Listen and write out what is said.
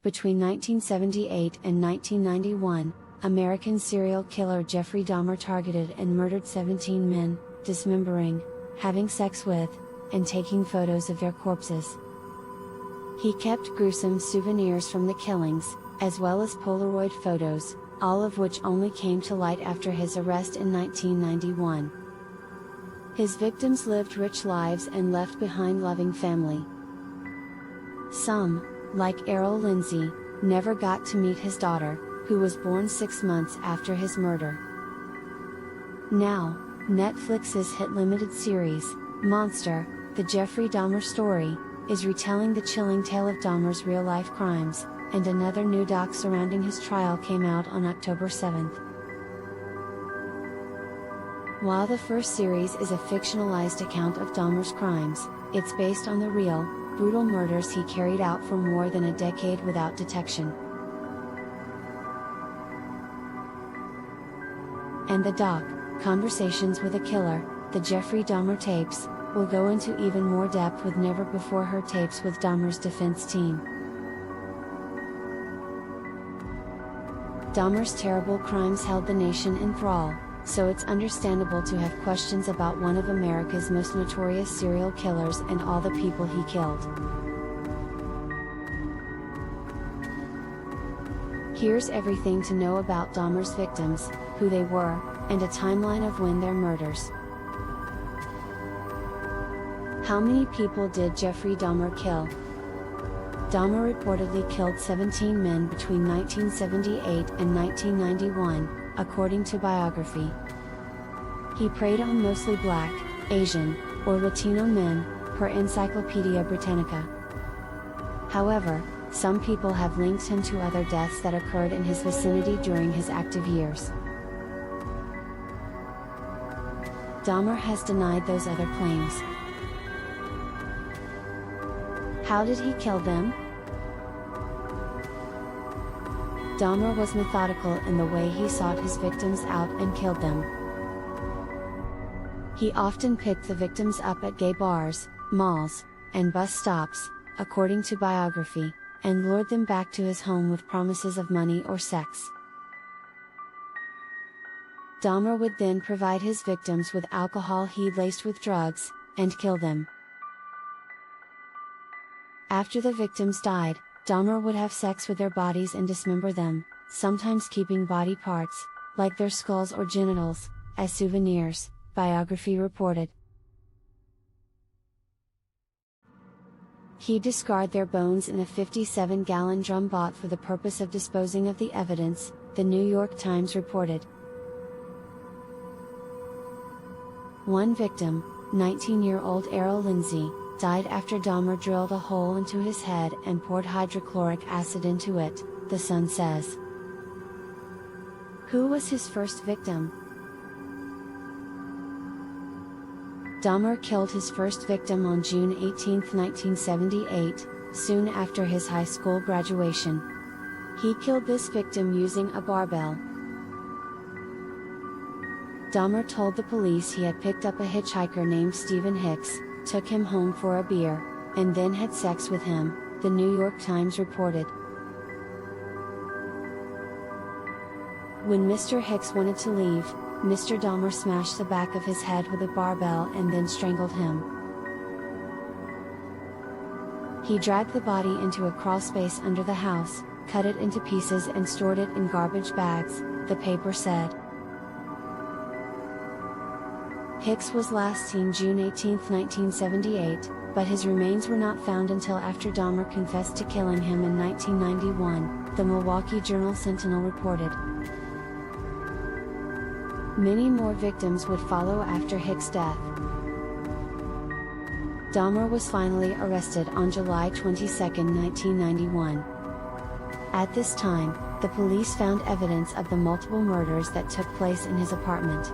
Between 1978 and 1991, American serial killer Jeffrey Dahmer targeted and murdered 17 men, dismembering, having sex with, and taking photos of their corpses. He kept gruesome souvenirs from the killings, as well as Polaroid photos, all of which only came to light after his arrest in 1991. His victims lived rich lives and left behind loving family. Some, like Errol Lindsey, never got to meet his daughter, who was born 6 months after his murder. Now, Netflix's hit limited series, Monster, The Jeffrey Dahmer Story, is retelling the chilling tale of Dahmer's real-life crimes, and another new doc surrounding his trial came out on October 7th. While the first series is a fictionalized account of Dahmer's crimes, it's based on the real, brutal murders he carried out for more than a decade without detection. And the doc, Conversations with a Killer, The Jeffrey Dahmer Tapes, will go into even more depth with never-before-heard tapes with Dahmer's defense team. Dahmer's terrible crimes held the nation in thrall, so it's understandable to have questions about one of America's most notorious serial killers and all the people he killed. Here's everything to know about Dahmer's victims, who they were, and a timeline of when their murders. How many people did Jeffrey Dahmer kill? Dahmer reportedly killed 17 men between 1978 and 1991, according to biography. He preyed on mostly Black, Asian, or Latino men, per Encyclopedia Britannica. However, some people have linked him to other deaths that occurred in his vicinity during his active years. Dahmer has denied those other claims. How did he kill them? Dahmer was methodical in the way he sought his victims out and killed them. He often picked the victims up at gay bars, malls, and bus stops, according to biography, and lured them back to his home with promises of money or sex. Dahmer would then provide his victims with alcohol he'd laced with drugs, and kill them. After the victims died, Dahmer would have sex with their bodies and dismember them, sometimes keeping body parts, like their skulls or genitals, as souvenirs, biography reported. He'd discard their bones in a 57-gallon drum bought for the purpose of disposing of the evidence, the New York Times reported. One victim, 19-year-old Errol Lindsey, died after Dahmer drilled a hole into his head and poured hydrochloric acid into it, the Sun says. Who was his first victim? Dahmer killed his first victim on June 18, 1978, soon after his high school graduation. He killed this victim using a barbell. Dahmer told the police he had picked up a hitchhiker named Stephen Hicks, took him home for a beer, and then had sex with him, the New York Times reported. When Mr. Hicks wanted to leave, Mr. Dahmer smashed the back of his head with a barbell and then strangled him. He dragged the body into a crawl space under the house, cut it into pieces and stored it in garbage bags, the paper said. Hicks was last seen June 18, 1978, but his remains were not found until after Dahmer confessed to killing him in 1991, the Milwaukee Journal-Sentinel reported. Many more victims would follow after Hicks' death. Dahmer was finally arrested on July 22, 1991. At this time, the police found evidence of the multiple murders that took place in his apartment.